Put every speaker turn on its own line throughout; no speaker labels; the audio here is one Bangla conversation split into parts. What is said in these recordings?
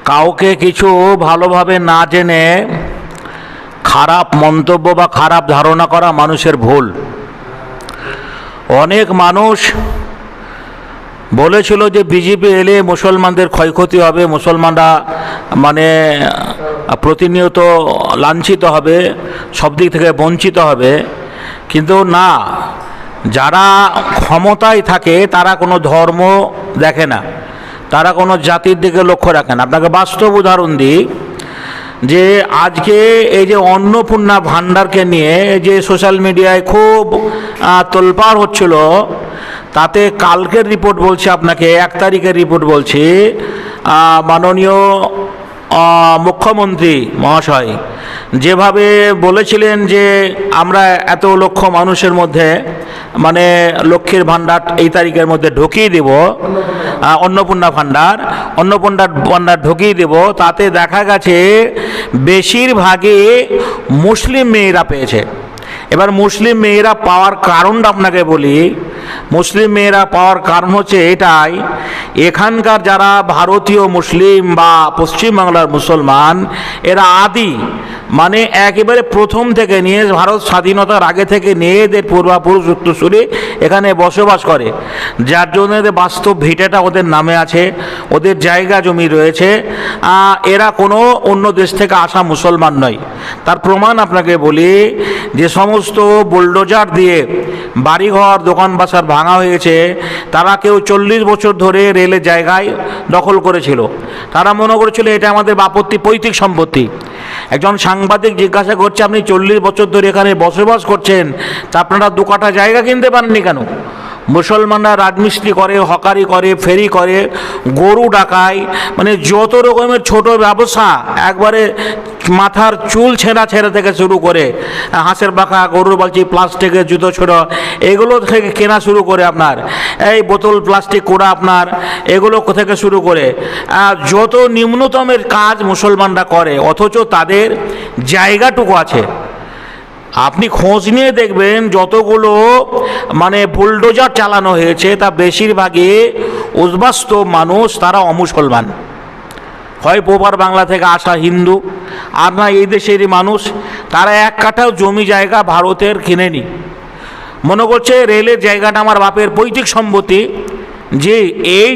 কাউকে কিছু ভালোভাবে না জেনে খারাপ মন্তব্য বা খারাপ ধারণা করা মানুষের ভুল। অনেক মানুষ বলেছিল যে বিজেপি এলে মুসলমানদের ক্ষয়ক্ষতি হবে, মুসলমানরা মানে প্রতিনিয়ত লাঞ্ছিত হবে, সব দিক থেকে বঞ্চিত হবে। কিন্তু না, যারা ক্ষমতায় থাকে তারা কোনো ধর্ম দেখে না, তারা কোনো জাতির দিকে লক্ষ্য রাখে না। আপনাকে বাস্তব উদাহরণ দিই, যে আজকে এই যে অন্নপূর্ণা ভাণ্ডারকে নিয়ে যে সোশ্যাল মিডিয়ায় খুব তোলপাড় হচ্ছিল, তাতে কালকের রিপোর্ট বলছে, আপনাকে 1 তারিখের রিপোর্ট বলছি, মাননীয় মুখ্যমন্ত্রী মহাশয় যেভাবে বলেছিলেন যে আমরা এত লক্ষ মানুষের মধ্যে মানে লক্ষ্মীর ভাণ্ডার এই তারিখের মধ্যে ঢুকিয়ে দেব, অন্নপূর্ণা ভাণ্ডার ঢুকিয়ে দেব, তাতে দেখা গেছে বেশিরভাগই মুসলিম মেয়েরা পেয়েছে। এবার মুসলিম মেয়েরা পাওয়ার কারণটা আপনাকে বলি। মুসলিম মেয়েরা পাওয়ার কারণ হচ্ছে এটাই, এখানকার যারা ভারতীয় মুসলিম বা পশ্চিমবাংলার মুসলমান, এরা আদি মানে একেবারে প্রথম থেকে নিয়ে ভারত স্বাধীনতার আগে থেকে নিয়ে এদের পূর্বাপুরুষ উত্তরসূরি এখানে বসবাস করে, যার জন্য এদের বাস্তব ভিটেটা ওদের নামে আছে, ওদের জায়গা জমি রয়েছে। এরা কোনো অন্য দেশ থেকে আসা মুসলমান নয়। তার প্রমাণ আপনাকে বলি, যে সমস্ত বুলডোজার দিয়ে বাড়িঘর দোকান বাসার ভাঙা হয়েছে, তারা কেউ 40 বছর ধরে রেলের জায়গায় দখল করেছিল। তারা মনে করেছিল এটা আমাদের পৈতৃক সম্পত্তি। একজন সাংবাদিক জিজ্ঞাসা করছে, আপনি 40 বছর ধরে এখানে বসবাস করছেন, তা আপনারা 2 কাঠা জায়গা কিনতে পারেননি কেন? মুসলমানরা রাজমিস্ত্রি করে, হকারি করে, ফেরি করে, গরু ডাকায়, মানে যত রকমের ছোট ব্যবসা, একবারে মাথার চুল ছেঁড়া থেকে শুরু করে হাঁসের পাখা, গরুর বালতি, প্লাস্টিকের জুতো ছোড়া, এগুলো থেকে কেনা শুরু করে, আপনার এই বোতল প্লাস্টিক কোড়া, আপনার এগুলো থেকে শুরু করে যত নিম্নতমের কাজ মুসলমানরা করে, অথচ তাদের জায়গাটুকু আছে। আপনি খোঁজ নিয়ে দেখবেন যতগুলো মানে বুলডোজার চালানো হয়েছে, তা বেশিরভাগই উদ্বাস্তব মানুষ, তারা অমুসলমান, হয় পোপার বাংলা থেকে আসা হিন্দু, আর না এই দেশেরই মানুষ। তারা 1 কাঠাও জমি জায়গা ভারতের কিনেনি, মনে করছে রেলের জায়গাটা আমার বাপের পৈতৃক সম্পত্তি। যে এই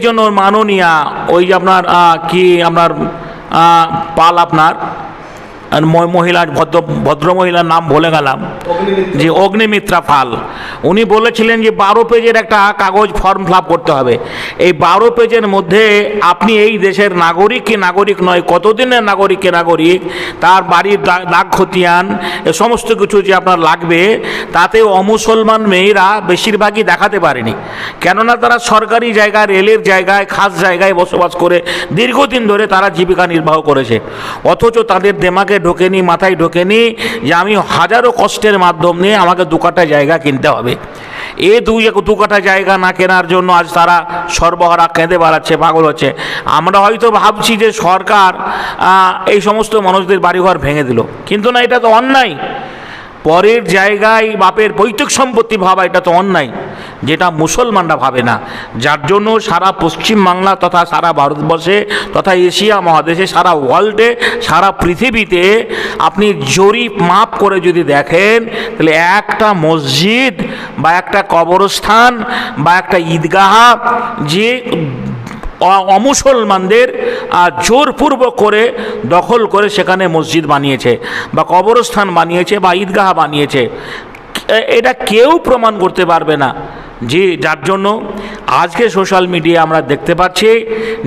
জন্য মাননীয়া ওই যে আপনার কি আপনার পাল, আপনার মহিলা, ভদ্র মহিলার নাম ভুলে গেলাম, যে অগ্নিমিত্রা পাল, উনি বলেছিলেন যে 12 পেজের একটা কাগজ ফর্ম ফিল আপ করতে হবে। এই 12 পেজের মধ্যে আপনি এই দেশের নাগরিক কি নাগরিক নয়, কতদিনের নাগরিক কি নাগরিক, তার বাড়ির দাগ খতিয়ান, এ সমস্ত কিছু যে আপনার লাগবে, তাতে অমুসলমান মেয়েরা বেশিরভাগই দেখাতে পারেনি। কেননা তারা সরকারি জায়গায়, রেলের জায়গায়, খাস জায়গায় বসবাস করে দীর্ঘদিন ধরে তারা জীবিকা নির্বাহ করেছে। অথচ তাদের দেমাগে ঢোকেনি, মাথায় ঢোকেনি যে আমি হাজারো কষ্টের মাধ্যম নিয়ে আমাকে 2 কাঠা জায়গা কিনতে হবে। এই 2 কাঠা জায়গা না কেনার জন্য আজ তারা সর্বহারা কেঁদে বেড়াচ্ছে, পাগল হচ্ছে। আমরা হয়তো ভাবছি যে সরকার এই সমস্ত মানুষদের বাড়িঘর ভেঙে দিল, কিন্তু না, এটা তো অন্যায়। পরের জায়গায় বাপের পৈতৃক সম্পত্তি ভাবা, এটা তো অন্যায়, যেটা মুসলমানরা ভাবে না। যার জন্য সারা পশ্চিমবাংলা তথা সারা ভারতবর্ষে তথা এশিয়া মহাদেশে, সারা ওয়ার্ল্ডে, সারা পৃথিবীতে আপনি জরিপ মাপ করে যদি দেখেন, তাহলে একটা মসজিদ বা একটা কবরস্থান বা একটা ঈদগাহ যে অমুসলমানদের জোরপূর্বক করে দখল করে সেখানে মসজিদ বানিয়েছে বা কবরস্থান বানিয়েছে বা ঈদগাহ বানিয়েছে, এটা কেউ প্রমাণ করতে পারবে না। যে যার জন্য আজকে সোশ্যাল মিডিয়া আমরা দেখতে পাচ্ছি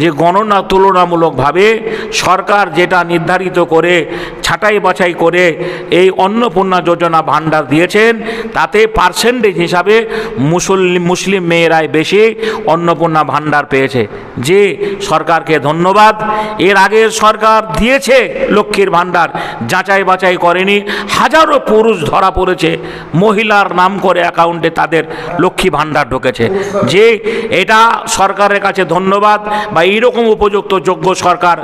যে গণনা তুলনামূলকভাবে সরকার যেটা নির্ধারিত করে ছাঁটাই বাছাই করে এই অন্নপূর্ণা যোজনা ভাণ্ডার দিয়েছেন, তাতে পার্সেন্টেজ হিসাবে মুসলিম মেয়েরাই বেশি অন্নপূর্ণা ভাণ্ডার পেয়েছে। যে সরকারকে ধন্যবাদ। এর আগের সরকার দিয়েছে লক্ষ্মীর ভাণ্ডার, যাচাই বাছাই করেনি, হাজারো পুরুষ ধরা পড়েছে, মহিলার নাম করে অ্যাকাউন্টে তাদের লক্ষ্মী ভাণ্ডার ঢুকেছে। যে এটা সরকারের কাছে ধন্যবাদ, বা এইরকম উপযুক্ত যোগ্য সরকার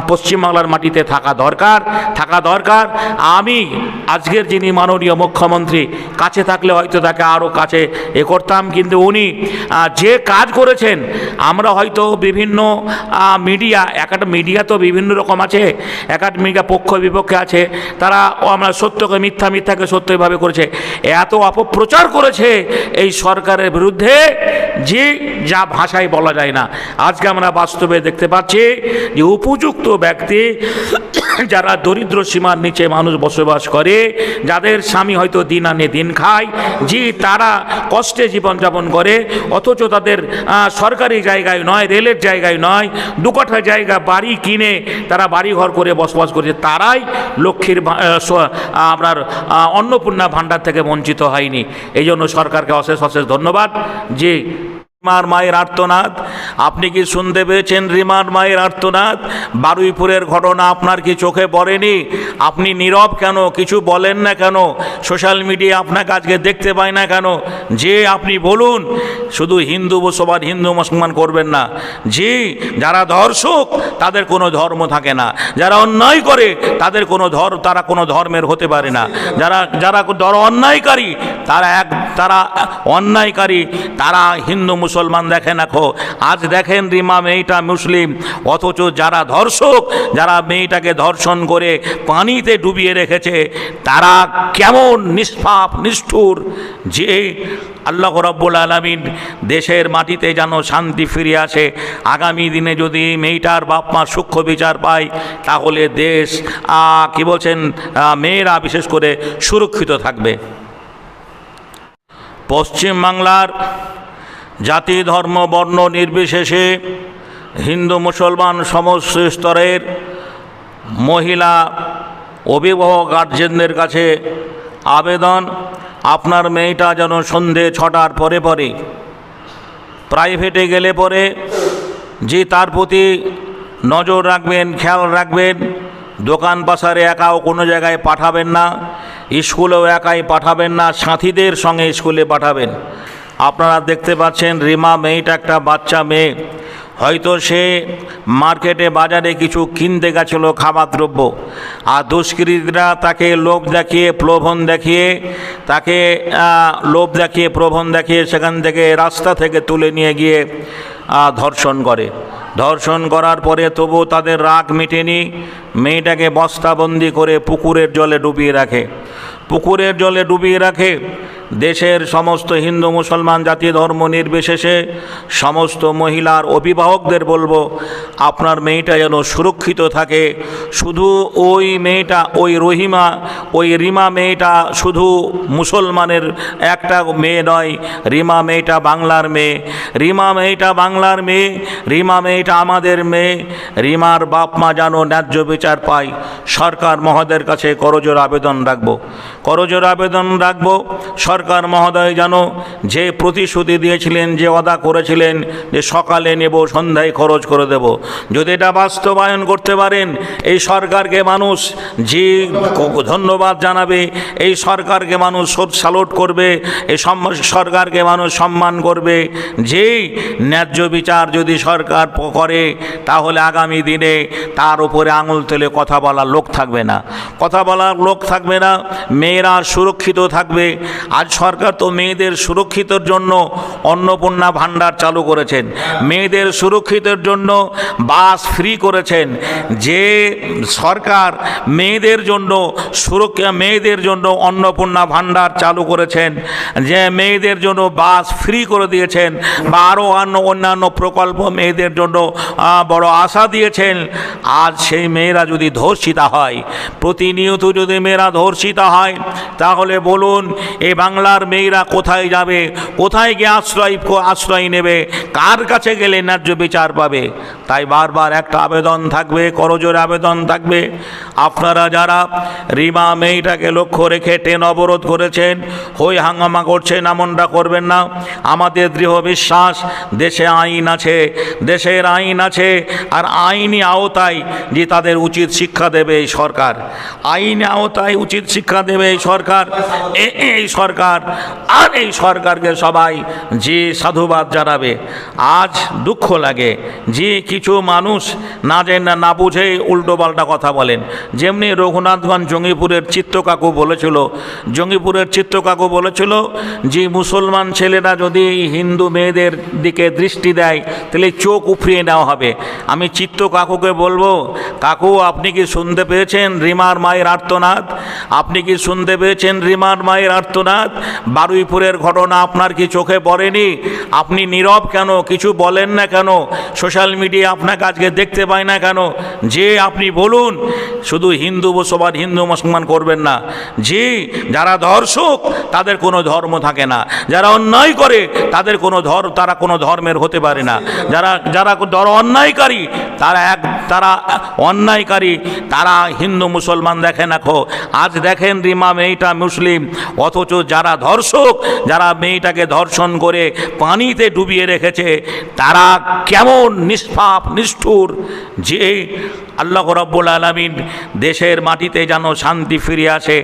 পশ্চিমবাংলার মাটিতে থাকা দরকার, থাকা দরকার। আমি আজকের যিনি মাননীয় মুখ্যমন্ত্রী কাছে থাকলে হয়তো তাকে আরও কাছে করতাম, কিন্তু উনি যে কাজ করেছেন, আমরা হয়তো বিভিন্ন মিডিয়া, একটা মিডিয়া তো বিভিন্ন রকম আছে, একটা মিডিয়া পক্ষ বিপক্ষে আছে, তারা আমরা সত্যকে মিথ্যা, মিথ্যাকে সত্যভাবে করেছে, এত অপপ্রচার করেছে এই সরকারের বিরুদ্ধে যে যা ভাষায় বলা যায় না। আজকে আমরা বাস্তবে দেখতে পাচ্ছি যে উপযুক্ত ব্যক্তি যারা দরিদ্র সীমার নিচে মানুষ বসবাস করে, যাদের স্বামী হয়তো দিন আনে দিন খায়, যে তারা কষ্টে জীবনযাপন করে, অথচ তাদের সরকারি জায়গায় নয়, রেলের জায়গায় নয়, দু কাঠা জায়গা বাড়ি কিনে তারা বাড়িঘর করে বসবাস করছে, তারাই লক্ষ্মীর আপনার অন্নপূর্ণা ভাণ্ডার থেকে বঞ্চিত হয়নি। এই জন্য সরকারকে অশেষ অশেষ ধন্যবাদ। যে রিমার মায়ের আর্তনাদ, আপনি কি শুনতে পেয়েছেন? রিমার মায়ের আর্তনাদ, বারুইপুরের ঘটনা আপনার কি চোখে পড়েনি? আপনি নীরব কেন? কিছু বলেন না কেন? সোশ্যাল মিডিয়া আপনাকে আজকে দেখতে পায় না কেন? যে আপনি বলুন, শুধু হিন্দু মুসলমান, হিন্দু মুসলমান করবেন না। যে যারা ধর্ষক তাদের কোনো ধর্ম থাকে না, যারা অন্যায় করে তাদের কোনো তারা কোনো ধর্মের হতে পারে না, যারা অন্যায়কারী তারা অন্যায়কারী, তারা হিন্দু মুসলমান দেখে রাখো। আজ দেখেন রিমা মেয়েটা মুসলিম, অথচ যারা ধর্ষক, যারা মেয়েটাকে ধর্ষণ করে পানিতে ডুবিয়ে রেখেছে, তারা কেমন নিষ্পাপ নিষ্ঠুর। যে আল্লাহ রাব্বুল আলামিন দেশের মাটিতে যেন শান্তি ফিরে আসে। আগামী দিনে যদি মেয়েটার বাপ মা সূক্ষ্ম বিচার পায়, তাহলে দেশ কি বলছেন, মেয়েরা বিশেষ করে সুরক্ষিত থাকবে। পশ্চিমবাংলার জাতি ধর্ম বর্ণ নির্বিশেষে হিন্দু মুসলমান সমস্ত স্তরের মহিলা অভিভাবক গার্জেনদের কাছে আবেদন, আপনার মেয়েটা যেন সন্ধে 6টার পরে প্রাইভেটে গেলে পরে যে তার প্রতি নজর রাখবেন, খেয়াল রাখবেন। দোকান পাশারে একাও কোনো জায়গায় পাঠাবেন না, স্কুলেও একাই পাঠাবেন না, সাথীদের সঙ্গে স্কুলে পাঠাবেন। আপনারা দেখতে পাচ্ছেন রিমা মেয়েটা একটা বাচ্চা মেয়ে, হয়তো সে মার্কেটে বাজারে কিছু কিনতে গেছিল খাবার দ্রব্য, আর দুষ্কৃতীরা তাকে লোভ দেখিয়ে প্রলোভন দেখিয়ে সেখান থেকে রাস্তা থেকে তুলে নিয়ে গিয়ে ধর্ষণ করে। ধর্ষণ করার পরে তবু তাদের রাগ মেটেনি, মেয়েটাকে বস্তাবন্দি করে পুকুরের জলে ডুবিয়ে রাখে। দেশের সমস্ত হিন্দু মুসলমান জাতি ধর্ম নির্বিশেষে সমস্ত মহিলার অভিভাবকদের বলবো, আপনার মেয়েটা যেন সুরক্ষিত থাকে। শুধু ওই মেয়েটা, ওই রিমা মেয়েটা শুধু মুসলমানের একটা মেয়ে নয়, রিমা মেয়েটা বাংলার মেয়ে, রিমা মেয়েটা আমাদের মেয়ে। রিমার বাপ মা যেন ন্যায্য বিচার পায়। সরকার মহোদয়ের কাছে করজোর আবেদন রাখবো, সরকার মহোদয় যেন যে প্রতিশ্রুতি দিয়েছিলেন, যে ওয়াদা করেছিলেন যে সকালে নেব সন্ধ্যায় খরচ করে দেব, যদি এটা বাস্তবায়ন করতে পারেন, এই সরকারকে মানুষ যে ধন্যবাদ জানাবে, এই সরকারকে মানুষ স্যালুট করবে, এই সরকারকে মানুষ সম্মান করবে। যেই ন্যায্য বিচার যদি সরকার করে, তাহলে আগামী দিনে তার উপরে আঙুল তুলে কথা বলার লোক থাকবে না, মেয়েরা সুরক্ষিত থাকবে। আজ সরকার তো মেয়েদের সুরক্ষিতর জন্য অন্নপূর্ণা ভাণ্ডার চালু করেছেন, মেয়েদের সুরক্ষিতের জন্য বাস ফ্রি করেছেন। যে সরকার মেয়েদের জন্য অন্নপূর্ণা ভাণ্ডার চালু করেছেন, যে মেয়েদের জন্য বাস ফ্রি করে দিয়েছেন, বা আরও অন্যান্য প্রকল্প মেয়েদের জন্য বড় আশা দিয়েছেন, আজ সেই মেয়েরা যদি ধর্ষিতা হয়, প্রতিনিয়ত যদি মেয়েরা ধর্ষিতা হয়, তাহলে বলুন এই বাংলার মেয়েরা কোথায় যাবে? কোথায় গিয়ে আশ্রয় নেবে? কার কাছে গেলে ন্যায্য বিচার পাবে? তাই বারবার একটা আবেদন থাকবে, করজোরে আবেদন থাকবে, আপনারা যারা রিমা মেয়েটাকে লক্ষ্য রেখে ট্রেন অবরোধ করেছেন, হই হাঙ্গামা করছেন, এমনটা করবেন না। আমাদের দৃঢ় বিশ্বাস দেশের আইন আছে, আর আইনি আওতায় যে তাদের উচিত শিক্ষা দেবে এই সরকার, আইনি আওতায় উচিত শিক্ষা দেবে এই সরকার। সরকার, আর এই সরকারকে সবাই যে সাধুবাদ জানাবে। আজ দুঃখ লাগে যে কিছু মানুষ না জেনে না বুঝে উল্টোপাল্টা কথা বলেন। যেমনি রঘুনাথগঞ্জ জঙ্গিপুরের চিত্তকাকু বলেছিল, যে মুসলমান ছেলেরা যদি হিন্দু মেয়েদের দিকে দৃষ্টি দেয় তাহলে চোখ উফরিয়ে নেওয়া হবে। আমি চিত্ত কাকুকে বলবো, কাকু আপনি কি শুনতে পেয়েছেন রিমার মায়ের আর্তনাদ? আপনি কি শুনতে পেয়েছেন রিমার মায়ের আর্তনাদ? বারুইপুরের ঘটনা আপনার কি চোখে পড়েনি? আপনি নীরব কেন? কিছু বলেন না কেন? সোশ্যাল মিডিয়া আপনাকে আজকে দেখতে পায় না কেন? যে আপনি বলুন, শুধু হিন্দু মুসলমান হিন্দু মুসলমান করবেন না। যে যারা ধর্ষক তাদের কোনো ধর্ম থাকে না, যারা অন্যায় করে তাদের তারা কোনো ধর্মের হতে পারে না। যারা অন্যায়কারী তারা হিন্দু মুসলমান দেখে না। আজ দেখেন রিমা মেয়েটা মুসলিম, অথচ যারা ধর্ষক, যারা মেয়েটাকে ধর্ষণ করে পানিতে ডুবিয়ে রেখেছে, তারা কেমন নিষ্পাপ নিষ্ঠুর। যে আল্লাহ রাব্বুল আলামিন দেশের মাটিতে যেন শান্তি ফিরে আসে।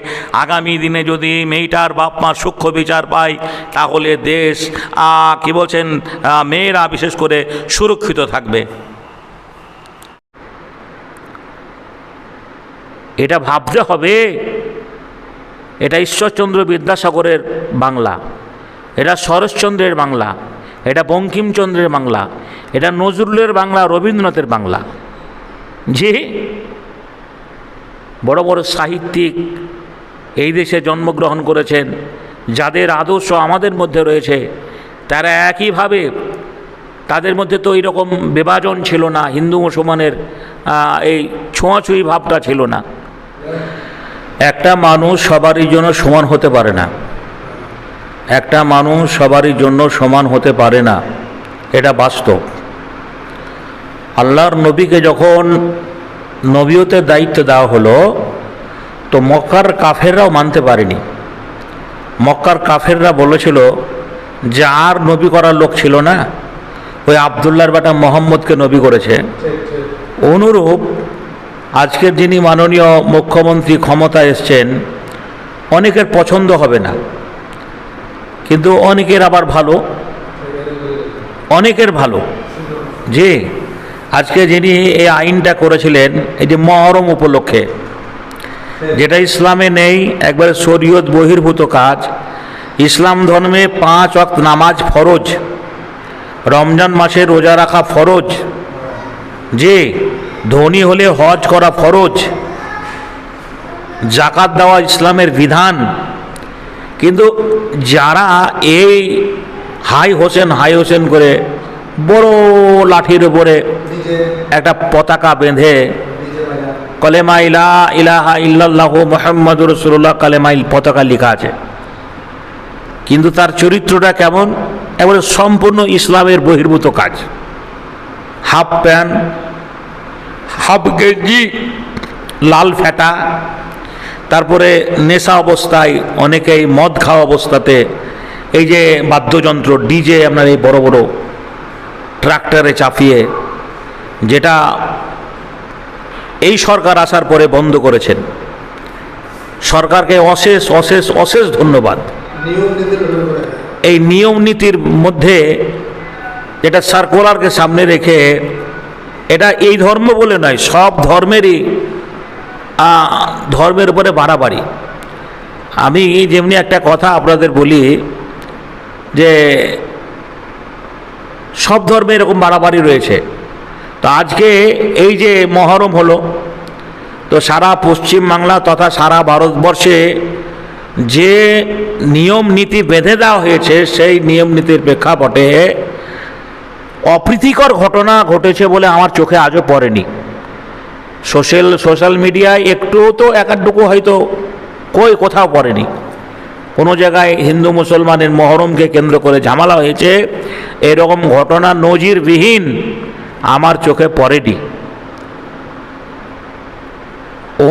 আগামী দিনে যদি মেয়েটার বাপ মা সূক্ষ্ম বিচার পায়, তাহলে দেশ কি বলছেন মেয়েরা বিশেষ করে সুরক্ষিত থাকবে। এটা ভাবতে হবে। এটা ঈশ্বরচন্দ্র বিদ্যাসাগরের বাংলা, এটা শরৎচন্দ্রের বাংলা, এটা বঙ্কিমচন্দ্রের বাংলা, এটা নজরুলের বাংলা, রবীন্দ্রনাথের বাংলা। যে বড় বড় সাহিত্যিক এই দেশে জন্মগ্রহণ করেছেন, যাদের আদর্শ আমাদের মধ্যে রয়েছে, তারা একইভাবে, তাদের মধ্যে তো এইরকম বিভাজন ছিল না, হিন্দু মুসলমানের এই ছোঁয়াছুঁয়ি ভাবটা ছিল না। একটা মানুষ সবারই জন্য সমান হতে পারে না, একটা মানুষ সবারই জন্য সমান হতে পারে না, এটা বাস্তব। আল্লাহর নবীকে যখন নবীয়তের দায়িত্ব দেওয়া হলো, তো মক্কার কাফেররাও মানতে পারেনি। মক্কার কাফেররা বলেছিল যে আর নবী করার লোক ছিল না, ওই আবদুল্লাহর বেটা মোহাম্মদকে নবী করেছে। অনুরূপ আজকের যিনি মাননীয় মুখ্যমন্ত্রী ক্ষমতায় এসছেন, অনেকের পছন্দ হবে না, কিন্তু অনেকের আবার ভালো, অনেকের ভালো। যে আজকে যিনি এই আইনটা করেছিলেন, এই যে মহরম উপলক্ষে, যেটা ইসলামে নেই, একবারে শরীয়ত বহির্ভূত কাজ। ইসলাম ধর্মে 5 ওয়াক্ত নামাজ ফরজ, রমজান মাসে রোজা রাখা ফরজ, যে ধনী হলে হজ করা ফরজ, জাকাত দেওয়া ইসলামের বিধান। কিন্তু যারা এই হাই হোসেন করে বড় লাঠির উপরে একটা পতাকা বেঁধে কলেমা ইলাহা ইল্লাল্লাহু মুহাম্মাদুর রাসূলুল্লাহ কালেমাইল পতাকা লেখা আছে, কিন্তু তার চরিত্রটা কেমন? একেবারে সম্পূর্ণ ইসলামের বহির্ভূত কাজ। হাফ প্যান্ট, হাফ গেঞ্জি, লাল ফেটা, তারপরে নেশা অবস্থায়, অনেকেই মদ খাওয়া অবস্থাতে এই যে বাদ্যযন্ত্র ডিজে আপনার এই বড় বড় ট্রাক্টরে চাপিয়ে, যেটা এই সরকার আসার পরে বন্ধ করেছেন। সরকারকে অশেষ অশেষ অশেষ ধন্যবাদ। এই নিয়ম নীতির মধ্যে যেটা সার্কুলারকে সামনে রেখে, এটা এই ধর্ম বলে নয়, সব ধর্মের উপরে বাড়াবাড়ি। আমি যেমনি একটা কথা আপনাদের বলি যে সব ধর্মে এরকম বাড়াবাড়ি রয়েছে। তো আজকে এই যে মহরম হলো, তো সারা পশ্চিমবাংলা তথা সারা ভারতবর্ষে যে নিয়ম নীতি বেঁধে দেওয়া হয়েছে, সেই নিয়ম নীতির প্রেক্ষাপটে অপ্রীতিকর ঘটনা ঘটেছে বলে আমার চোখে আজও পড়েনি। সোশ্যাল মিডিয়ায় একটু তো একাডুকু হয়তো কোথাও পড়েনি। কোনো জায়গায় হিন্দু মুসলমানের মহরমকে কেন্দ্র করে ঝামেলা হয়েছে, এরকম ঘটনা নজিরবিহীন আমার চোখে পড়েনি।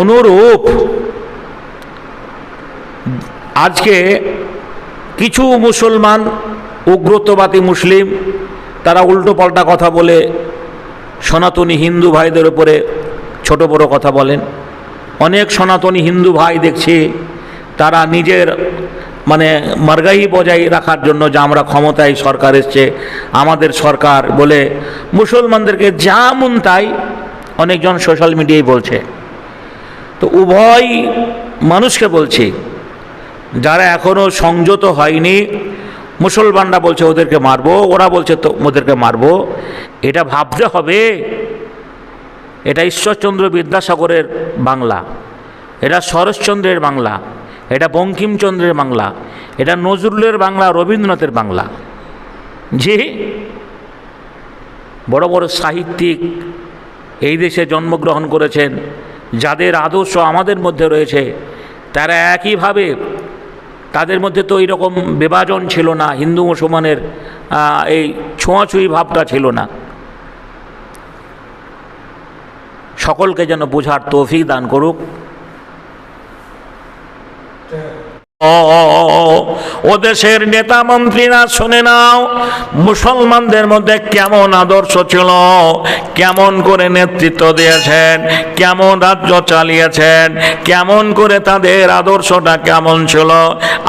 অনুরূপ আজকে কিছু মুসলমান, উগ্রতবাদী মুসলিম, তারা উল্টো পাল্টা কথা বলে সনাতনী হিন্দু ভাইদের উপরে ছোট বড় কথা বলেন। অনেক সনাতনী হিন্দু ভাই দেখছি তারা নিজের মানে মার্গাহি বজায় রাখার জন্য যে আমরা ক্ষমতায় সরকার এসছে আমাদের সরকার বলে মুসলমানদেরকে যা মন তাই অনেকজন সোশ্যাল মিডিয়ায় বলছে। তো উভয় মানুষকে বলছি, যারা এখনও সংযত হয়নি, মুসলমানরা বলছে ওদেরকে মারবো, ওরা বলছে তো ওদেরকে মারবো, এটা ভাবতে হবে এটা ঈশ্বরচন্দ্র বিদ্যাসাগরের বাংলা, এটা শরৎচন্দ্রের বাংলা, এটা বঙ্কিমচন্দ্রের বাংলা, এটা নজরুলের বাংলা, রবীন্দ্রনাথের বাংলা। যে বড় বড় সাহিত্যিক এই দেশে জন্মগ্রহণ করেছেন, যাদের আদর্শ আমাদের মধ্যে রয়েছে, তারা একইভাবে, তাদের মধ্যে তো এইরকম বিভাজন ছিল না, হিন্দু মুসলমানের এই ছোঁয়াছুঁয়ি ভাবটা ছিল না। সকলকে যেন বোঝার তৌফিক দান করুক। ও দেশের নেতা মন্ত্রীরা শুনে নাও, মুসলমানদের মধ্যে কেমন আদর্শ ছিল, কেমন করে নেতৃত্ব দিয়েছেন, কেমন রাজ্য চালিয়েছেন, কেমন করে তাদের আদর্শটা কেমন ছিল।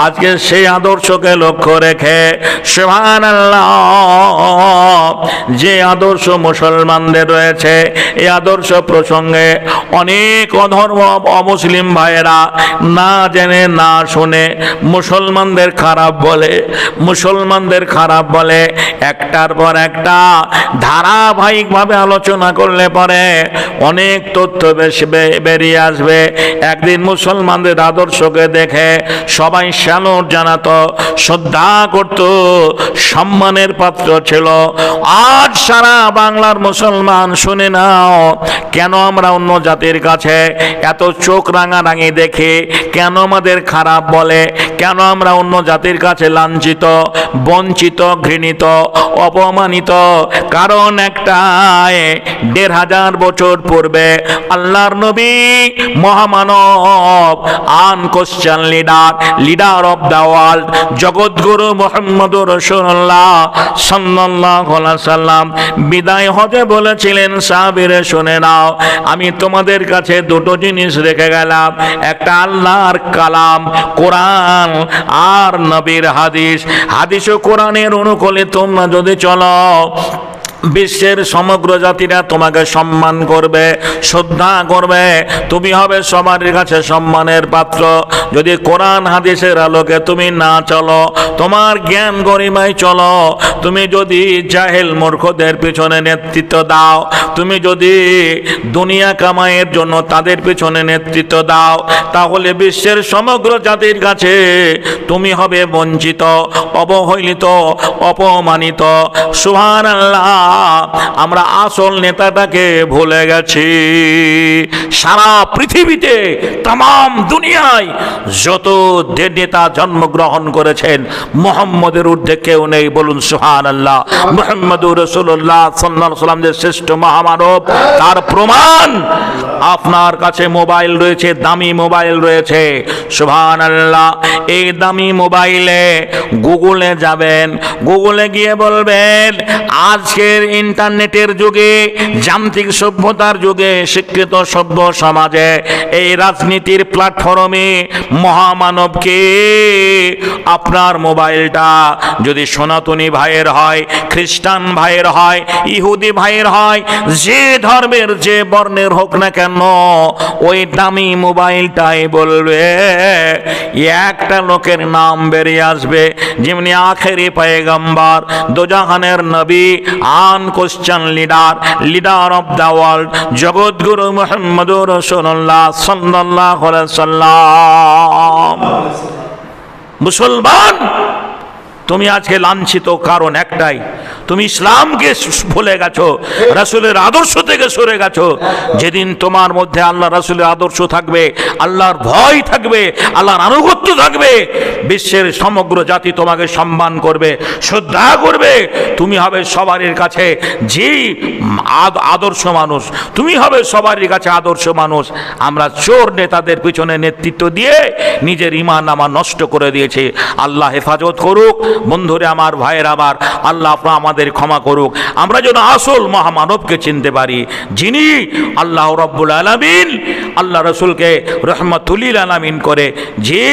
আজকে সেই আদর্শকে লক্ষ্য রেখে সুবহানাল্লাহ, যে আদর্শ মুসলমানদের রয়েছে, এই আদর্শ প্রসঙ্গে অনেক অধর্ম অমুসলিম ভাইয়েরা না জেনে না শুনে মুসলমানদের খারাপ বলে, মুসলমানদের খারাপ বলে। একটার পর একটা ধারাবাহিকভাবে আলোচনা করলে পরে অনেক তথ্য বেরিয়ে আসবে। একদিন মুসলমানদের আদর্শকে দেখে সবাই স্যালুট জানাতো, শ্রদ্ধা করত, সম্মানের পাত্র ছিল। আজ সারা বাংলার মুসলমান শুনে নাও, কেন আমরা অন্য জাতির কাছে এত চোখ রাঙারাঙি দেখি, কেন আমাদের খারাপ বলে, কেন আমরা অন্য জাতির কাছে লাঞ্ছিত, বঞ্চিত, ঘৃণিত, অপমানিত? কারণ একটাই, ১৫০০ বছর পূর্বে আল্লাহর নবী মহামানব, আনকোশ্চেন লিডার অফ দ্য ওয়ার্ল্ড, জগৎগুরু মুহাম্মদুর রাসূলুল্লাহ সাল্লাল্লাহু আলাইহি সাল্লাম বিদায় হতে বলেছিলেন, সাহাবীরা শুনে নাও, আমি তোমাদের কাছে দুটো জিনিস রেখে গেলাম, একটা আল্লাহর কালাম কোরআন, আর নবীর হাদিস। হাদিস ও কোরআনের অনুকূলে তোমরা যদি চলো, বিশ্বের সমগ্র জাতিরা তোমাকে সম্মান করবে, শ্রদ্ধা করবে, তুমি হবে সবার কাছে সম্মানের পাত্র। যদি কোরআন হাদিসের আলোকে তুমি না চলো, তোমার জ্ঞান গরিমায় চলো, তুমি যদি জাহেল মূর্খদের পিছনে নেতৃত্ব দাও, তুমি যদি দুনিয়া কামাইয়ের জন্য তাদের পিছনে নেতৃত্ব দাও, তাহলে বিশ্বের সমগ্র জাতির কাছে তুমি হবে বঞ্চিত, অবহেলিত, অপমানিত। সুবহানাল্লাহ, আমরা আসল নেতাটাকে ভুলে গেছি। সারা পৃথিবীতে, তাম দুনিয়ায় যত নেতা জন্মগ্রহণ করেছেন, মুহাম্মদের ঊর্ধ্বে কেউ নেই। বলুন সুবহানাল্লাহ। মুহাম্মদুর রাসূলুল্লাহ সাল্লাল্লাহু আলাইহি ওয়াসাল্লাম যে শ্রেষ্ঠ মহামানব, তার প্রমাণ আপনার কাছে মোবাইল রয়েছে, দামি মোবাইল রয়েছে। সুবহানাল্লাহ, এই দামি মোবাইলে গুগলে যাবেন, গুগলে গিয়ে বলবেন, আজকের ইন্টারনেটের যুগে, যান্ত্রিক সভ্যতার যুগে, শিক্ষিত সভ্য সমাজে, এই রাজনীতির প্ল্যাটফর্মে মহামানবকে, আপনার মোবাইলটা যদি সনাতনী ভাইয়ের হয়, খ্রিস্টান ভাইয়ের হয়, ইহুদি ভাইয়ের হয়, যে ধর্মের যে বর্ণের হোক না কেন, ওই দামি মোবাইলটাই বলবে, একটা লোকের নাম বেরিয়ে আসবে, যেমনি আখেরি পয়গম্বর, দোজাহানের নবী, আনকোশ্চেন লিডার অফ দ্য ওয়ার্ল্ড, জগৎগুরু মুহাম্মদুর রাসূলুল্লাহ সাল্লাল্লাহু আলাইহি সাল্লাম। মুসলমান, তুমি আজকে লাঞ্ছিত কারণ একটাই, তুমি ইসলামকে ভুলে গেছো, রাসূলের আদর্শ থেকে সরে গেছো। যেদিন তোমার মধ্যে আল্লাহ রাসূলের আদর্শ থাকবে, আল্লাহর ভয় থাকবে, আল্লাহর আনুগত্য থাকবে, বিশ্বের সমগ্র জাতি তোমাকে সম্মান করবে, শ্রদ্ধা করবে। তুমি হবে সবার কাছে যে আদর্শ মানুষ, তুমি হবে সবার কাছে আদর্শ মানুষ। আমরা চোর নেতাদের পিছনে নেতৃত্ব দিয়ে নিজের ঈমান আমার নষ্ট করে দিয়েছি। আল্লাহ হেফাজত করুক। বন্ধুরে আমার, ভাইয়ের আমার, আল্লাহ আপনার আমাদের ক্ষমা করুক। আমরা যেন আসল মহামানবকে চিনতে পারি, যিনি আল্লাহ রব্বুল আলামিন আল্লাহ রসুলকে রহমাতুল্লিল আলামিন করে, যে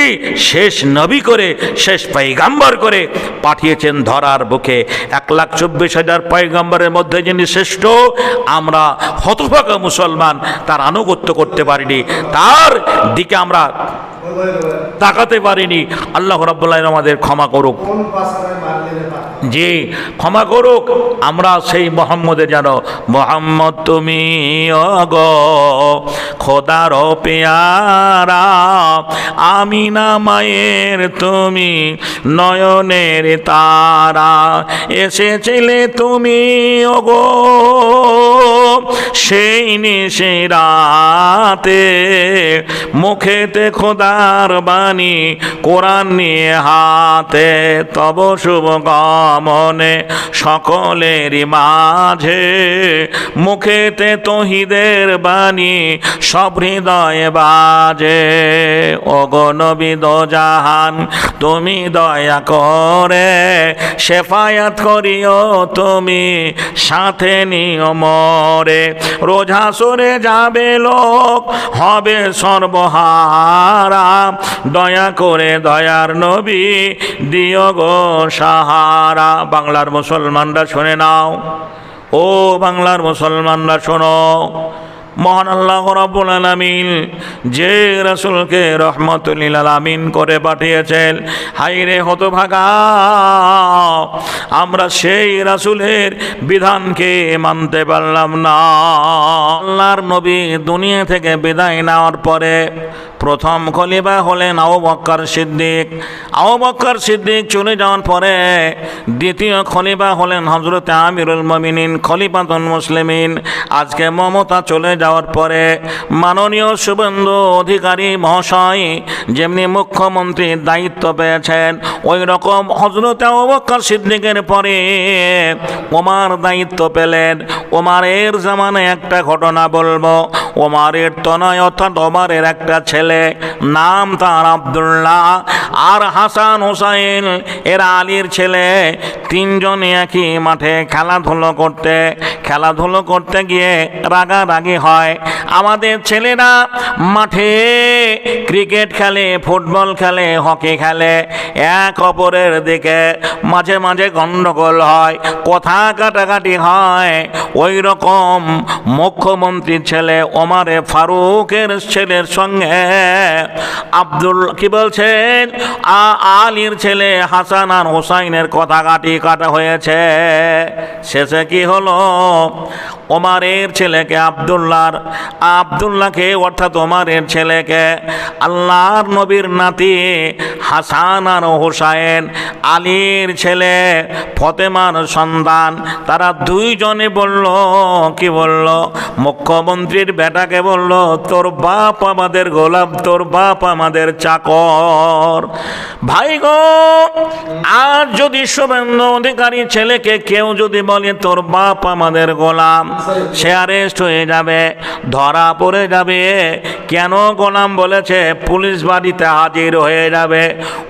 শেষ নবী করে, শেষ পয়গাম্বর করে পাঠিয়েছেন ধরার বুকে। 1,24,000 পয়গাম্বরের মধ্যে যিনি শ্রেষ্ঠ, আমরা হতভাগা মুসলমান তার আনুগত্য করতে পারিনি, তার দিকে আমরা তাকাতে পারিনি। আল্লাহ রাব্বুল আলামিন আমাদের ক্ষমা করুক, যে ক্ষমা করুক। আমরা সেই মোহাম্মদের যেন, মোহাম্মদ তুমি ওগো খোদার পেয়ারা, আমিনা মায়ের তুমি নয়নের তারা, এসেছিলে তুমি ওগো সেই নিশি রাতে, মুখেতে খোদার বাণী কোরআন নিয়ে হাতে, তব শুভ গমনে সকলেরই মাঝে, মুখেতে তৌহিদের বাণী সব হৃদয়ে বাজে। ওগো নবী দো জাহান তুমি দয়া করে, শেফায়াত করিও তুমি সাথে নিও মরে, রোজ হাসরে যাবে লোক হবে সর্বহারা, দয়া করে দয়ার নবী দিও গো সাহারা। বাংলার মুসলমানরা শুনে নাও, ও বাংলার মুসলমানরা শোনো, মহান আল্লাহ রাব্বুল আলামিন যে রাসূলকে রহমাতুল লিল আলামিন করে পাঠিয়েছেন, হায়রে হতভাগা আমরা সেই রাসূলের বিধানকে মানতে পারলাম না। আল্লাহর নবী দুনিয়া থেকে বিদায় নেওয়ার পরে প্রথম খলিফা হলেন আবু বকর সিদ্দিক। আবু বকর সিদ্দিক চলে যাওয়ার পরে দ্বিতীয় খলিফা হলেন হযরত আমিরুল মুমিনিন খলিফাতুল মুসলিমিন। আজকে মমতা চলে যাওয়ার পরে মাননীয় শুভেন্দু অধিকারী মহাশয় যেমনি মুখ্যমন্ত্রীর দায়িত্ব পেয়েছেন, ওই রকম হযরত আবু বকর সিদ্দিকের পরে ওমর দায়িত্ব পেলেন। ওমরের জামানায় একটা ঘটনা বলবো। ওমরের তনয় অর্থাৎ ওমরের একটা ছেলে, নাম তার আব্দুল্লাহ, আর হাসান হোসাইন এরা আলীর ছেলে, তিনজনে একই মাঠে খেলাধুলো করতে গিয়ে রাগারাগি হয়। আমাদের ছেলেরা মাঠে ক্রিকেট খেলে, ফুটবল খেলে, হকি খেলে, এক অপরের দিকে মাঝে মাঝে গন্ডগোল হয়, কথা কাটাকাটি হয়। ওই রকম মুখ্যমন্ত্রীর ছেলে ওমরে ফারুকের ছেলের সঙ্গে আলীর ছেলে হাসান আর হোসাইনের কথা কাটা হয়েছে। শেষে কি হলো, ওমরের ছেলেকে আব্দুল্লাহকে অর্থাৎ ওমরের ছেলেকে আল্লাহর নবীর নাতি হাসান আর হোসাইন, আলীর ছেলে ফতেমার সন্তান, তারা দুইজনে কি বলল, মুখ্যমন্ত্রীর বেটাকে বলল, তোর বাপ আমাদের গোলাম, তোর বাপ আমাদের চাকর। ভাই গো, আজ যদি শুভেন্দু অধিকারী ছেলেকে কেউ যদি বলে তোর বাপ আমাদের গোলাম, সে অ্যারেস্ট হয়ে যাবে, ধরা পড়ে যাবে। কেন গোলাম বলেছে? পুলিশ বাড়িতে হাজির হয়ে যাবে।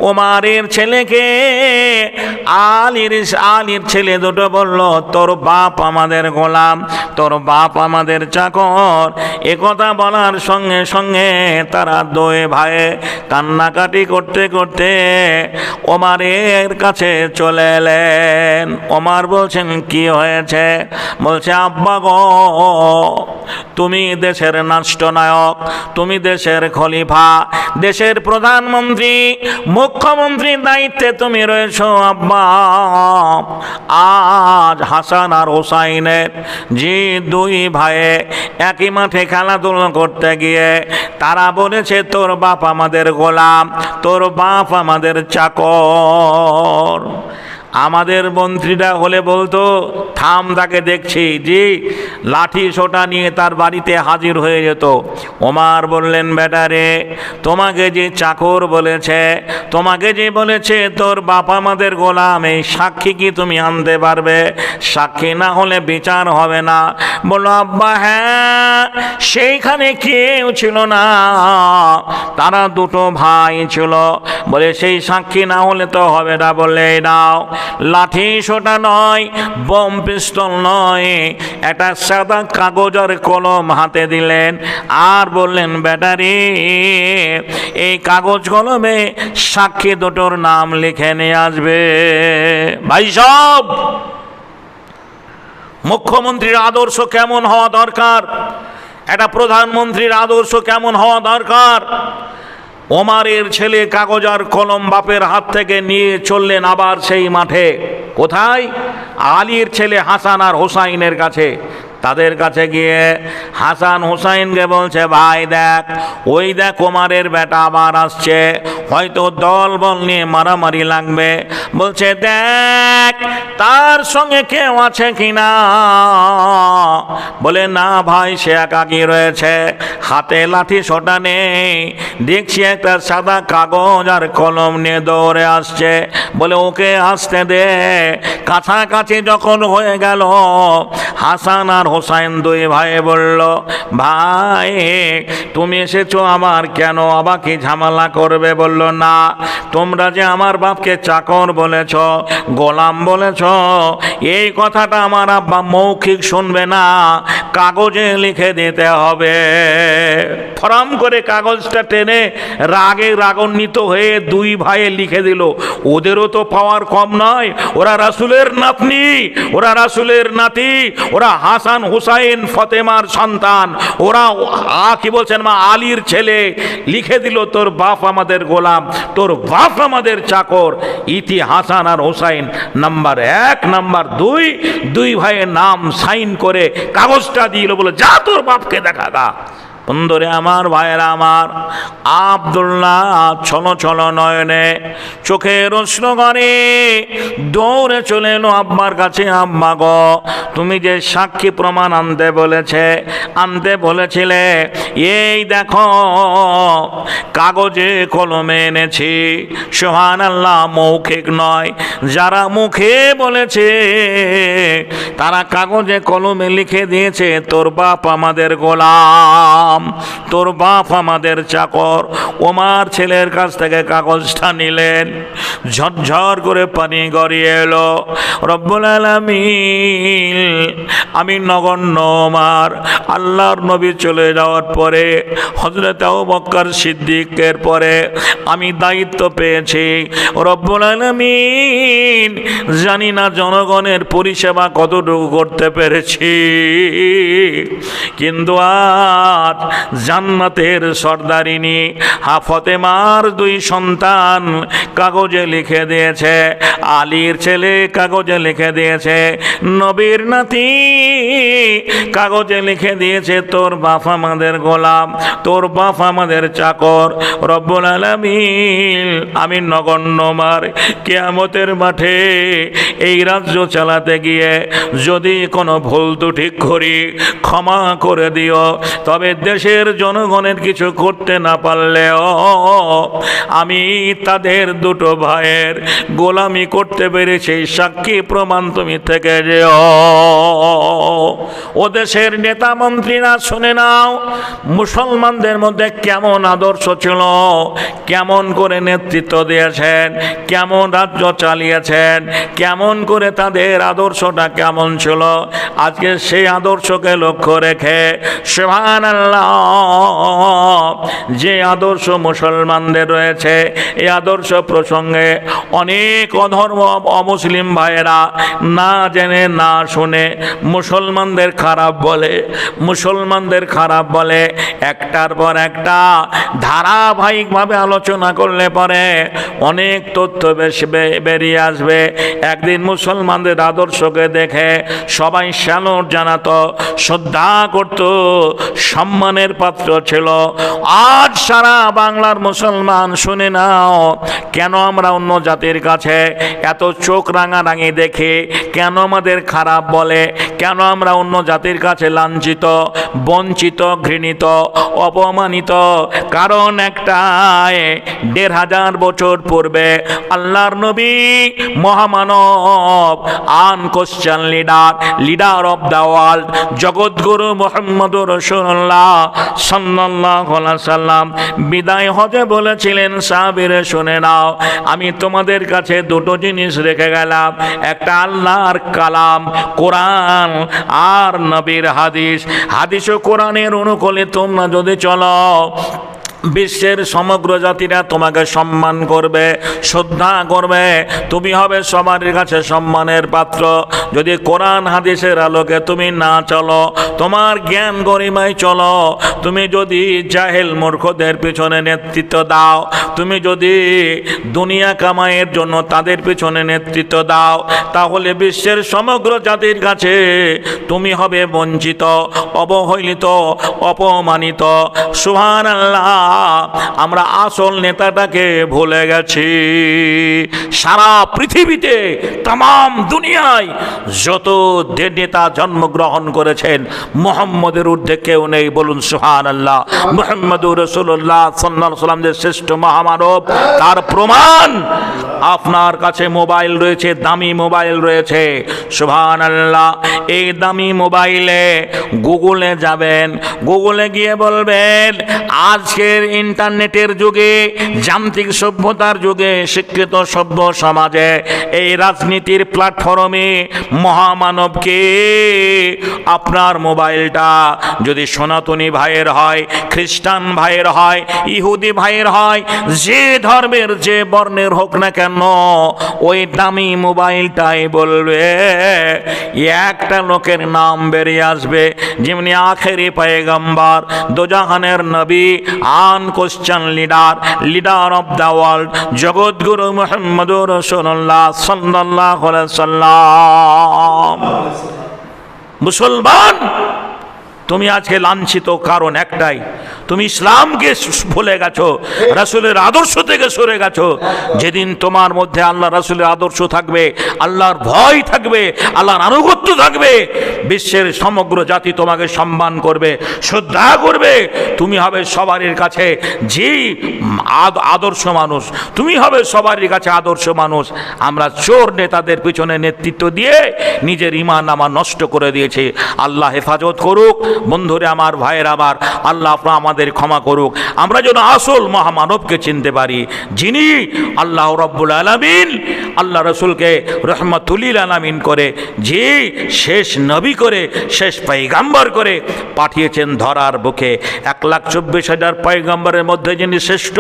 ওমরের ছেলেকে আলীর ছেলে দুটো বলল, তোর বাপ আমাদের গোলাম, তোর বাপ আমাদের চাকর। একথা বলার সঙ্গে সঙ্গে তারা দুই ভাই কান্নাকাটি করতে করতে ওমরের কাছে চলে এলেন। ওমর বলছেন, কি হয়েছে? বলছে, আব্বা গো, তুমি দেশের রাষ্ট্রনায়ক, তুমি দেশের খলিফা, দেশের প্রধানমন্ত্রী, মুখ্যমন্ত্রীর দায়িত্বে তুমি রয়েছ আব্বা। আজ হাসান আর হোসাইনের যে দুই ভাই একই মাঠে খেলাধুলা করতে গিয়ে তারা বলেছে তোর বাপ আমাদের গোলাম, তোর বাপ আমাদের চাকর। আমাদের মন্ত্রীরা হলে বলতো থাম, তাকে দেখছি, জি, লাঠি সোটা নিয়ে তার বাড়িতে হাজির হয়ে যেত। ওমর বললেন, বেটা রে, তোমাকে যে চাকর বলেছে, তোমাকে যে বলেছে তোর বাপ আমাদের গোলাম, এই সাক্ষী কি তুমি আনতে পারবে? সাক্ষী না হলে বিচার হবে না। বলল, আব্বা হ্যাঁ, সেইখানে কেউ ছিল না, তারা দুটো ভাই ছিল। বলে সেই সাক্ষী না হলে তো হবে না। বলে নাও, লাঠি সোটা নয়, বোম পিস্তল নয়, একটা সাদা কাগজ আর কলম হাতে দিলেন আর বললেন, ব্যাটারি, এই কাগজ কলমে সাক্ষী দুটোর নাম লিখে নিয়ে আসবে। ভাই সব, মুখ্যমন্ত্রীর আদর্শ কেমন হওয়া দরকার, একটা প্রধানমন্ত্রীর আদর্শ কেমন হওয়া দরকার। ওমরের ছেলে কাগজ আর কলম বাপের হাত থেকে নিয়ে চললেন আবার সেই মাঠে। কোথায়? আলীর ছেলে হাসান আর হোসাইনের কাছে। তাদের কাছে গিয়ে হাসান হোসাইনকে বলছে, ভাই দেখ, ওই দেখ ওমরের বেটা আবার আসছে, হয়তো দল বল নিয়ে মারামারি লাগবে। বলছে, দেখ তার সঙ্গে কেউ আছে কিনা। বলে, না ভাই, সে একাকী রয়েছে, হাতে লাঠি সোটা নেই, দেখছি একটা সাদা কাগজ আর কলম নিয়ে দৌড়ে আসছে। বলে, ওকে আসতে দে। কাছাকাছি যখন হয়ে গেল, হাসান আর হোসাইন দুই ভাই বলল, ভাই তুমি এসেছো, আমার কেন আবার কি ঝামেলা করবে? বলল, না, তোমরা যে আমার বাপকে চাকর বলেছ, গোলাম বলেছ, এই কথাটা আমার আব্বা মৌখিক শুনবে না, কাগজে লিখে দিতে হবে। ফরাম করে কাগজটা টেনে রাগে রাগান্বিত হয়ে দুই ভাইয়ে লিখে দিল। ওদেরও তো পাওয়ার কম নয়, ওরা রাসূলের নাতনি, ওরা রাসূলের নাতি, ওরা হাসান হুসাইন ফতেমার সন্তান, ওরা কি বলছেন, মা আলীর ছেলে। লিখে দিল, তোর বাপ আমাদের গোলাম, তোর বাপ আমাদের চাকর। ইতি হাসান আর হুসাইন নাম্বার 1, নাম্বার 2, দুই ভাইয়ের নাম সাইন করে কাগজটা দিল। বলে, যা তোর বাপকে দেখা গা। বন্ধুরে আমার, ভাইয়েরা আমার, আব্দুল্লাহ ছলো ছলো নয়নে চোখের অশ্রু করে দৌড়ে চলে এলো আব্বার কাছে। আব্বা গো, তুমি যে সাক্ষী প্রমাণ আনতে বলেছিলে, এই দেখো কাগজে কলমে এনেছি। সুবহানাল্লাহ, মৌখিক নয়, যারা মুখে বলেছে তারা কাগজে কলমে লিখে দিয়েছে, তোর বাপ আমাদের গোলাম, তোর বাপ আমাদের চাকর। ওমর ছেলের কাছ থেকে কাগজটা নিলেন, ঝরঝর করে পানি গড়িয়ে এলো। রব্বুল আলামিন, আমি নগণ্য ওমর, আল্লাহর নবী চলে যাওয়ার পরে, হযরত আবু বকর সিদ্দিকের পরে আমি দায়িত্ব পেয়েছি। রব্বুল আলামিন, জানি না জনগণের পরিষেবা কতটুকু করতে পেরেছি, কিন্তু আজ জান্নাতের সর্দারিনী ফাতেমার 2 সন্তান কাগজে লিখে দিয়েছে, আলীর ছেলে কাগজে লিখে দিয়েছে, নবীর নাতি কাগজে লিখে দিয়েছে, তোর বাপ আমাদের গোলাম, তোর বাপ আমাদের চাকর। রব্বুল আলামিন, আমি নগণ্য ওমর কিয়ামতের মাঠে এই রাজ্য চালাতে গিয়ে যদি কোনো ভুল ত্রুটি করি, ক্ষমা করে দিও। তবে দেশের জনগণের কিছু করতে না পারলেও আমি তাদের 2 ভাইয়ের গোলামি করতে পেরেছি, সাক্ষী প্রমাণ তুমি থেকে যেও। ও দেশের নেতা মন্ত্রীরা শুনে নাও, মুসলমানদের মধ্যে কেমন আদর্শ ছিল, কেমন করে নেতৃত্ব দিয়েছেন, কেমন রাজ্য চালিয়েছেন, কেমন করে তাদের আদর্শটা কেমন ছিল। আজকে সেই আদর্শকে লক্ষ্য রেখে সুবহানাল্লাহ, যে আদর্শ মুসলমানদের রয়েছে, এই আদর্শ প্রসঙ্গে অনেক অধর্ম অমুসলিম ভাইয়েরা না জেনে না শুনে মুসলমানদের খারাপ বলে, মুসলমানদের খারাপ বলে, একটার পর একটা ধারাবাহিকভাবে আলোচনা করলে পরে অনেক তথ্য বেরিয়ে আসবে। একদিন মুসলমানদের আদর্শকে দেখে সবাই স্যালুট জানাতো, শ্রদ্ধা করত, সম্মানের পাত্র ছিল। আজ সারা বাংলার মুসলমান শুনে নাও, কেন আমরা অন্য জাতির কাছে এত চোখ রাঙারাঙি দেখি, কেন আমাদের খারাপ বলে, কেন আমরা অন্য জাতির কাছে লাঞ্ছিত, বঞ্চিত, ঘৃণিত, অপমানিত? কারণ একটাই, ১৫০০ বছর পূর্বে আল্লাহর নবী মহামানব, আনকোশ্চেন লিডার অফ দ্য ওয়ার্ল্ড, জগৎগুরু মুহাম্মদুর রাসূলুল্লাহ সাল্লাল্লাহু আলাইহি সাল্লাম বিদায় হজে বলেছিলেন, সাহাবীরা শুনে নাও, আমি তোমাদের কাছে দুটো জিনিস রেখে গেলাম, একটা আল্লাহর কালাম কোরআন, আর নবীর হাদিস। হাদিস ও কোরআনের অনুকূলে তোমরা যদি চলো, বিশ্বের সমগ্র জাতিরা তোমাকে সম্মান করবে, শ্রদ্ধা করবে, তুমি হবে সবার কাছে সম্মানের পাত্র। যদি কোরআন হাদিসের আলোকে তুমি না চলো, তোমার জ্ঞান গরিমায় চলো, তুমি যদি জাহেল মূর্খদের পিছনে নেতৃত্ব দাও, তুমি যদি দুনিয়া কামাইয়ের জন্য তাদের পিছনে নেতৃত্ব দাও, তাহলে বিশ্বের সমগ্র জাতির কাছে তুমি হবে বঞ্চিত, অবহেলিত, অপমানিত। সুবহানাল্লাহ, আমরা আসল নেতাটাকে ভুলে গেছি। সারা পৃথিবীতে, তাম দুনিয়ায় যত নেতা জন্মগ্রহণ করেছেন, মুহাম্মদের ঊর্ধ্বে কেউ নেই। বলুন সুবহানাল্লাহ। মুহাম্মদুর রাসূলুল্লাহ সাল্লাল্লাহু আলাইহি ওয়াসাল্লাম যে শ্রেষ্ঠ মহামানব, তার প্রমাণ আপনার কাছে মোবাইল রয়েছে, দামি মোবাইল রয়েছে। সুবহানাল্লাহ। এই দামি মোবাইলে গুগলে যাবেন, গুগলে গিয়ে বলবেন, আজকের ইন্টারনেটের যুগে, যান্ত্রিক সভ্যতার যুগে, শিক্ষিত সভ্য সমাজে, এই রাজনীতির প্ল্যাটফর্মে মহামানবকে। আপনার মোবাইলটা যদি সনাতনী ভাইয়ের হয়, খ্রিস্টান ভাইয়ের হয়, ইহুদি ভাইয়ের হয়, যে ধর্মের যে বর্ণের হোক না কেন, ওই দামি মোবাইলটাই বলবে, একটা লোকের নাম বেরিয়ে আসবে, যেমনি আখেরি পয়গম্বর, দোজাহানের নবী, আনকোশ্চেন লিডার অফ দ্য ওয়ার্ল্ড, জগৎগুরু মুহাম্মদুর রাসূলুল্লাহ সাল্লাল্লাহু আলাইহি সাল্লাম। মুসলমান, তুমি আজকে লাঞ্ছিত কারণ একটাই, তুমি ইসলামকে ভুলে গেছো, রাসূলের আদর্শ থেকে সরে গেছো। যেদিন তোমার মধ্যে আল্লাহ রাসূলের আদর্শ থাকবে, আল্লাহর ভয় থাকবে, আল্লাহর আনুগত্য থাকবে, বিশ্বের সমগ্র জাতি তোমাকে সম্মান করবে, শ্রদ্ধা করবে। তুমি হবে সবার কাছে যে আদর্শ মানুষ, তুমি হবে সবার কাছে আদর্শ মানুষ। আমরা চোর নেতাদের পিছনে নেতৃত্ব দিয়ে নিজের ঈমান আমার নষ্ট করে দিয়েছি। আল্লাহ হেফাজত করুক। বন্ধুরে আমার, ভাইয়ের আমার, আল্লাহ আমাদের ক্ষমা করুক। আমরা যেন আসল মহামানবকে চিনতে পারি, যিনি আল্লাহ রাব্বুল আলামিন আল্লাহ রসুলকে রহমাতুল লিল আলামিন করে, যে শেষ নবী করে, শেষ পয়গম্বর করে পাঠিয়েছেন ধরার বুকে। 1,24,000 পয়গম্বরের মধ্যে যিনি শ্রেষ্ঠ,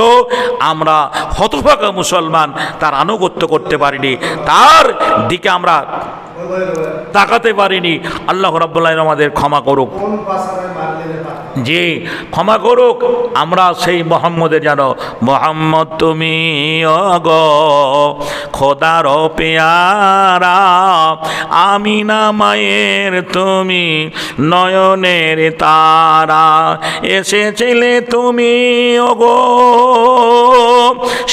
আমরা হতভাগা মুসলমান তার আনুগত্য করতে পারিনি, তার দিকে আমরা তাকাতে পারিনি। আল্লাহ রাব্বুল আলামিন আমাদের ক্ষমা করুক, যে ক্ষমা করুক। আমরা সেই মোহাম্মদের জানো, মোহাম্মদ তুমি ওগো খোদার পেয়ারা, আমিনা মায়ের তুমি নয়নের তারা, এসেছিলে তুমি ওগো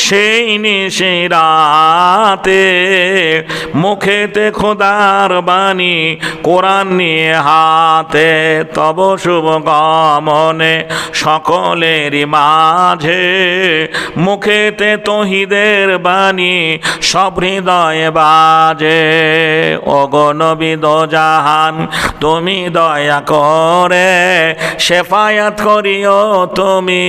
সেই নিশি রাতে, মুখেতে খোদার বাণী কোরআন নিয়ে হাতে, তব শুভ কামনে সকলেরই মাঝে, মুখেতে তৌহিদের বাণী সব হৃদয়ে বাজে। ওগো নবী দোজাহান তুমি দয়া করে শেফায়াত করিও তুমি,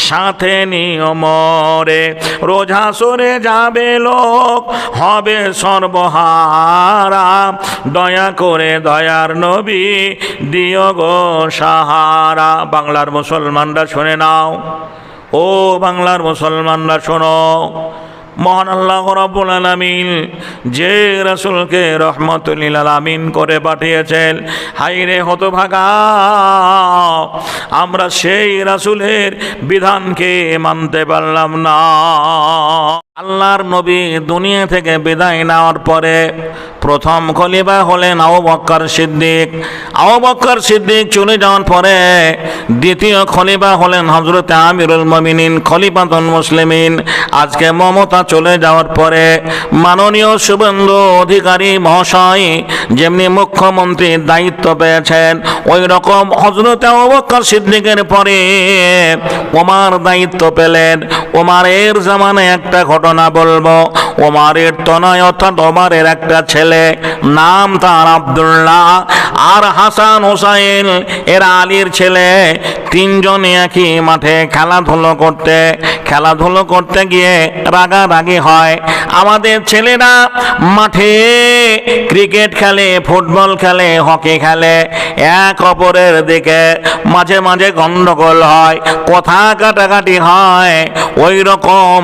সাথে নিও মরে, রোজ হাসরে যাবে লোক হবে সর্বহারা, দয়া করে দয়ার নবী দিও গো সাহারা। বাংলার মুসলমানরা শুনে নাও, ও বাংলার মুসলমানরা শোনো, মহান আল্লাহ রাব্বুল আলামিন যে রাসূলকে রহমাতুল লিল আলামিন করে পাঠিয়েছেন, হায়রে হতভাগা আমরা সেই রাসূলের বিধানকে মানতে পারলাম না। আল্লাহর নবী দুনিয়া থেকে বিদায় নেওয়ার পরে প্রথম খলিফা হলেন আবু বকর সিদ্দিক। আবু বকর সিদ্দিক চলে যাওয়ার পরে দ্বিতীয় খলিফা হলেন হযরত আমিরুল মুমিনিন খলিফাতুল মুসলিমিন। আজকে মমতা চলে যাওয়ার পরে মাননীয় শুভেন্দু অধিকারী মহাশয় যেমনি মুখ্যমন্ত্রীর দায়িত্ব পেয়েছেন, ওই রকম হযরত আবু বকর সিদ্দিকের পরে ওমর দায়িত্ব পেলেন। ওমরের জামানায় একটা ঘটনা বলবো। ওমরের তনয় অর্থাৎ ওমরের একটা ছেলে, নাম তার আব্দুল্লাহ, আর হাসান হোসাইন এরা আলীর ছেলে, তিনজনে একই মাঠে খেলাধুলো করতে গিয়ে রাগারাগি হয়। আমাদের ছেলেরা মাঠে ক্রিকেট খেলে, ফুটবল খেলে, হকি খেলে, এক অপরের দিকে মাঝে মাঝে গন্ডগোল হয়, কথা কাটাকাটি হয়। ওই রকম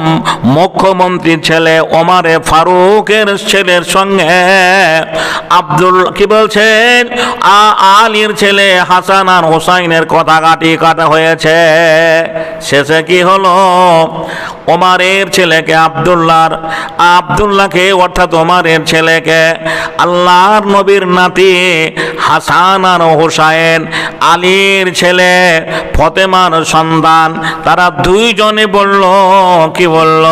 মুখ্যমন্ত্রীর ছেলে ওমরে ফারুকের ছেলের সঙ্গে কি বলছেন আলীর ছেলে হাসান আর হোসাইনের কথা কাটা হয়েছে। শেষে কি হলো, ওমরের ছেলেকে আব্দুল্লাহকে অর্থাৎ ওমরের ছেলেকে আল্লাহর নবীর নাতি হাসান আর হোসাইন, আলীর ছেলে ফতেমার সন্তান, তারা দুইজনে বলল, কি বলল,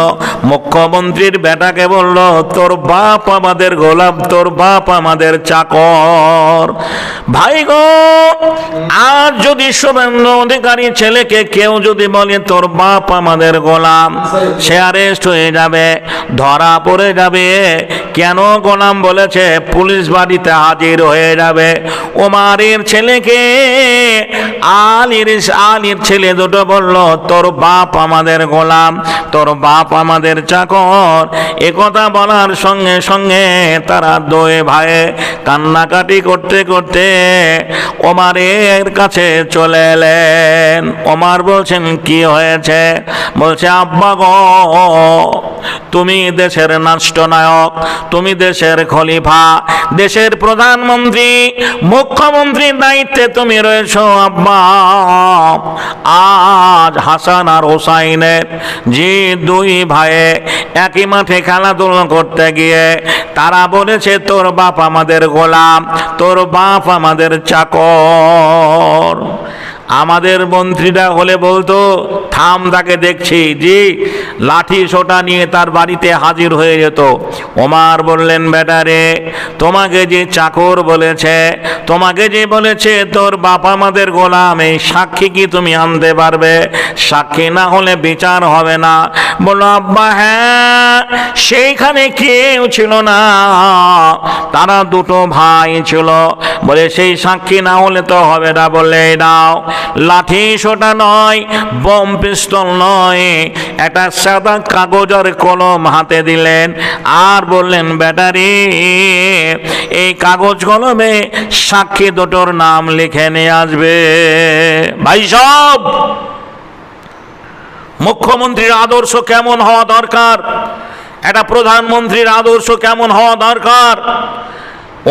মুখ্যমন্ত্রীর বেটাকে বলল, তোর বাপ আমাদের গোলাম, তোর বাপ আমাদের চাকর। ভাই গো, আর যদি শুভেন্দু অধিকারী ছেলেকে কেউ যদি বলে তোর বাপ আমাদের গোলাম, সে অ্যারেস্ট হয়ে যাবে, ধরা পড়ে যাবে। কেন গোলাম বলেছে, পুলিশ বাড়িতে হাজির হয়ে যাবে। ওমরের ছেলেকে আলীর ছেলে দুটো বলল, তোর বাপ আমাদের গোলাম, তোর বাপ আমাদের চাকর। একথা বলার সঙ্গে সঙ্গে তারা দুই ভাই কান্নাকাটি করতে করতে ওমরের কাছে চলে এলেন। ওমর বলছেন, কি হয়েছে? বলছে, আব্বা গো, তুমি দেশের রাষ্ট্রনায়ক, তুমি দেশের খলিফা, দেশের প্রধানমন্ত্রী, মুখ্যমন্ত্রীর দায়িত্বে তুমি রয়েছো আব্বা। আজ হাসান আর হোসাইনের যে দুই ভাইয়ে একই মাঠে খেলাধুলা করতে গিয়ে তারা বলেছে তোর বাপ আমাদের গোলাম, তোর বাপ আমাদের চাকর। আমাদের মন্ত্রীরা হলে বলতো, থাম, তাকে দেখছি, জি, লাঠি সোটা নিয়ে তার বাড়িতে হাজির হয়ে যেত। ওমর বললেন, বেটারে, তোমাকে যে চাকর বলেছে, তোমাকে যে বলেছে তোর বাপ আমাদের গোলাম, এই সাক্ষী কি তুমি আনতে পারবে? সাক্ষী না হলে বিচার হবে না। বলল, আব্বা হ্যাঁ, সেইখানে কেউ ছিল না, তারা দুটো ভাই ছিল। বলে, সেই সাক্ষী না হলে তো হবে না। বলে, নাও, লাঠি সোটা নয়, বোম পিস্তল নয়, একটা সাদা কাগজ আর কলম হাতে দিলেন, আর বললেন, ব্যাটারি, এই কাগজ কলমে সাক্ষী দুটোর নাম লিখে নিয়ে আসবে। ভাই সব, মুখ্যমন্ত্রীর আদর্শ কেমন হওয়া দরকার, একটা প্রধানমন্ত্রীর আদর্শ কেমন হওয়া দরকার।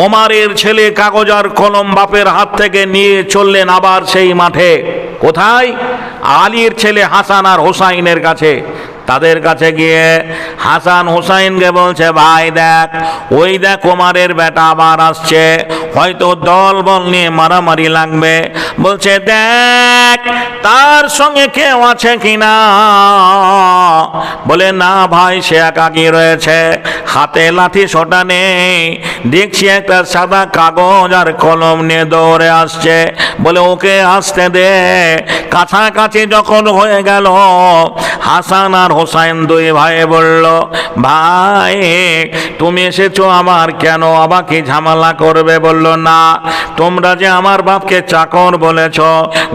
ওমরের ছেলে কাগজ আর কলম বাপের হাত থেকে নিয়ে চললেন আবার সেই মাঠে। কোথায়? আলীর ছেলে হাসান আর হোসাইনের কাছে। তাদের কাছে গিয়ে হাসান হোসাইনকে বলছে, ভাই দেখ, ওই দেখ ওমরের বেটা আবার আসছে, হয়তো দল বল নিয়ে মারামারি লাগবে। বলছে, দেখ তার সঙ্গে কেউ আছে কিনা। বলে, না ভাই, সে একাকী রয়েছে, হাতে লাঠি সোটা নেই, দেখছি একটা সাদা কাগজ আর কলম নিয়ে দৌড়ে আসছে। বলে, ওকে আসতে দে। কাছাকাছি যখন হয়ে গেল, হাসান আর হোসাইন দুই ভাই বলল, ভাই তুমি এসেছো আমার, কেন আমাকে ঝামেলা করবে? বলল, না, তোমরা যে আমার বাপকে চাকর বলেছ,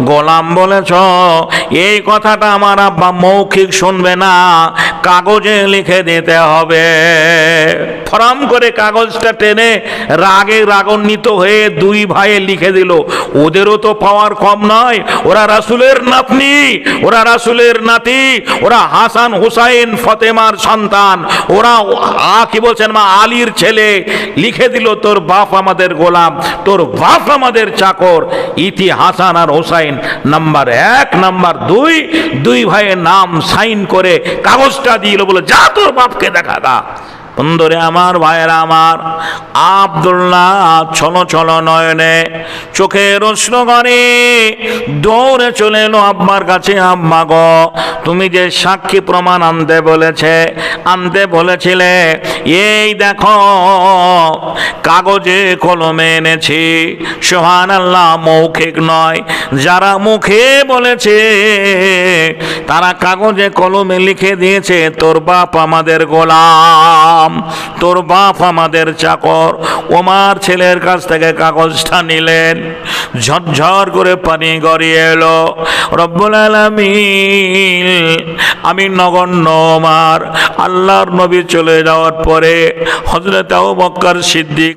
গোলাম বলেছ, এই কথাটা আমার আব্বা মৌখিক শুনবে না, কাগজে লিখে দিতে হবে। ফরাম করে কাগজটা টেনে রাগে রাগান্বিত হয়ে দুই ভাইয়ে লিখে দিল। ওদেরও তো পাওয়ার কম নয়, ওরা রাসূলের নাতনি, ওরা রাসূলের নাতি, ওরা হাসান হুসাইন ফতেমার সন্তান, ওরা কি বলছেন মা আলীর ছেলে। লিখে দিল তোর বাপ আমাদের গোলাম, তোর বাপ আমাদের চাকর। ইতি হাসান আর হুসাইন নাম্বার 1 নাম্বার 2, দুই ভাইয়ের নাম সাইন করে কাগজটা দিল, বলে যা তোর বাপকে দেখা দা। বন্ধুরে আমার, ভাইয়েরা আমার, আব্দুল্লাহ ছলো ছলো নয়নে চোখের অশ্রু করে দৌড়ে চলে এলো আব্বার কাছে। আম্মা গো, তুমি যে সাক্ষী প্রমাণ আনতে বলেছিলে, এই দেখো কাগজে কলমে এনেছি। সুবহানাল্লাহ, মৌখিক নয়, যারা মুখে বলেছে তারা কাগজে কলমে লিখে দিয়েছে তোর বাপ আমাদের গোলাম, তোর বাপ আমাদের চাকর। ওমার ছেলের কাছ থেকে কাগজটা নিলেন, ঝরঝর করে পানি গড়িয়ে এলো। রব্বুল আলামিন, আমি নগণ্য ওমর, আল্লাহর নবী চলে যাওয়ার পরে হযরত আবু বকর সিদ্দিক